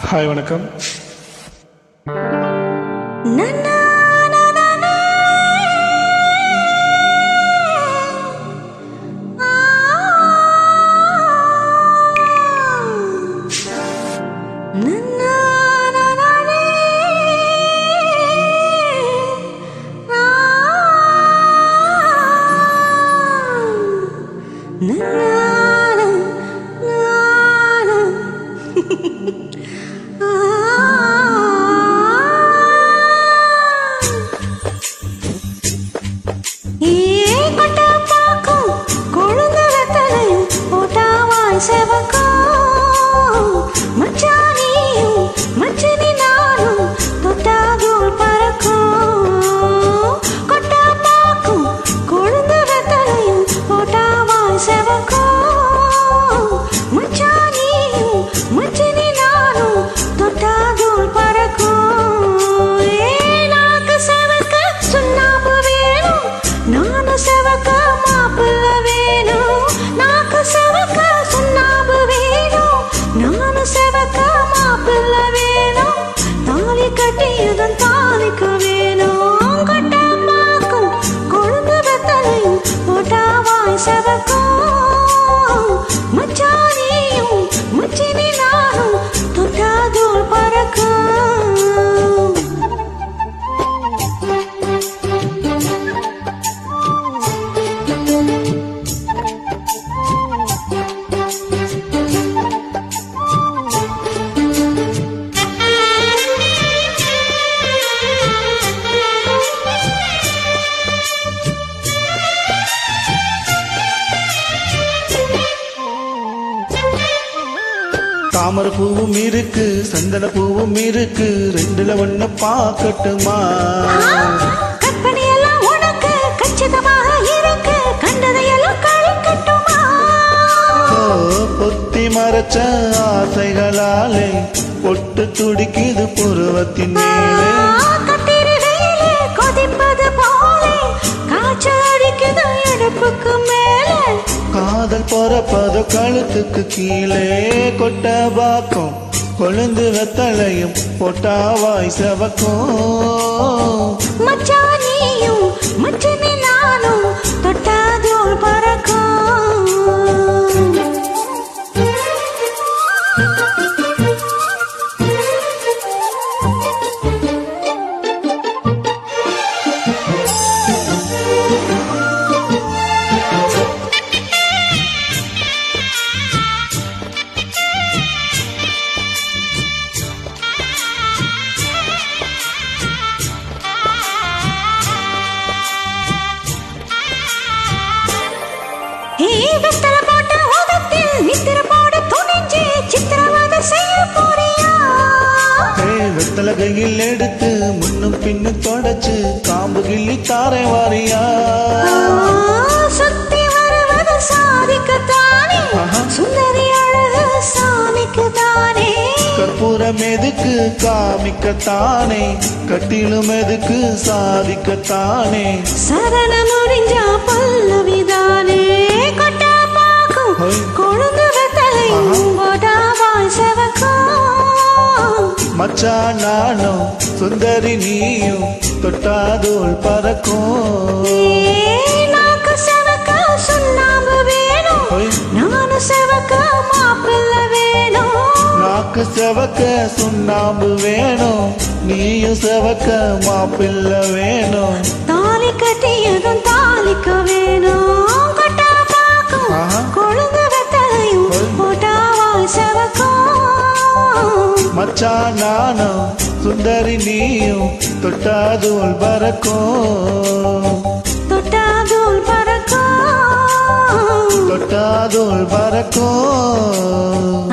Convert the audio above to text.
Hi வணக்கம். தாமரை பூவும் இருக்கு, சந்தன பூவும் இருக்கு, ரெண்டுல ஒண்ணு பார்க்கட்டுமா? கற்பனையெல்லாம் உனக்கு கச்சிதமாக இருக்கு, கண்டதையெல்லாம் கழிக்கட்டுமா? பொத்தி மறைச்ச ஆசைகளாலே பொட்டு துடிக்குது புருவத்தின் மேலே, கொதிப்பது போலே காய்ச்சல் அடிக்குது இடுப்புக்கு மேலே, காதல் பொறப்பது கழுத்துக்கு கீழே, கொட்ட பாக்கும் கொழுந்து வெத்தலையும் பொட்டாவாய் செவக்கும், மச்சான் நீயும் மச்சனே நானும் தொட்டாதோள் பறக்கும். கையில் எடுத்து முன்னும் பின்னும் தொடச்சு காம்பு கிள்ளி தாரை வாரியா, சுத்தி வருவது சாதிக்கத்தானே, சுந்தரி அழகு சாமிக்குத்தானே, கற்பூரம் எதுக்கு காமிக்கத்தானே, கட்டிலும் எதுக்கு சாதிக்கத்தானே, சரண முடிஞ்சா பல்லவிதானே, கொட்டா பாக்கும் கொழுந்து வெத்தலையும் போடாவாய் செவக்கும், மச்சான் நானும் சுந்தரி நீயும் தொட்டாதோள் பறக்கும், நாக்கு செவக்க சுண்ணாம்பு வேணும், நானும் செவக்க மாப்பிள்ள வேணும், நாக்கு செவக்க சுண்ணாம்பு வேணும், நீயும் செவக்க மாப்பிள்ள வேணும், தாலி கட்டியதும் தாலிக்க வேணும், கொட்டா பாக்கும் கொழுந்து வெத்தலையும் போட்டாவாய் செவக்கும், மச்சான் நானும் சுந்தரி நீயும் தொட்டாதோள் பறக்கும், தொட்டாதோள் பறக்கும், தொட்டாதோள் பறக்கும்.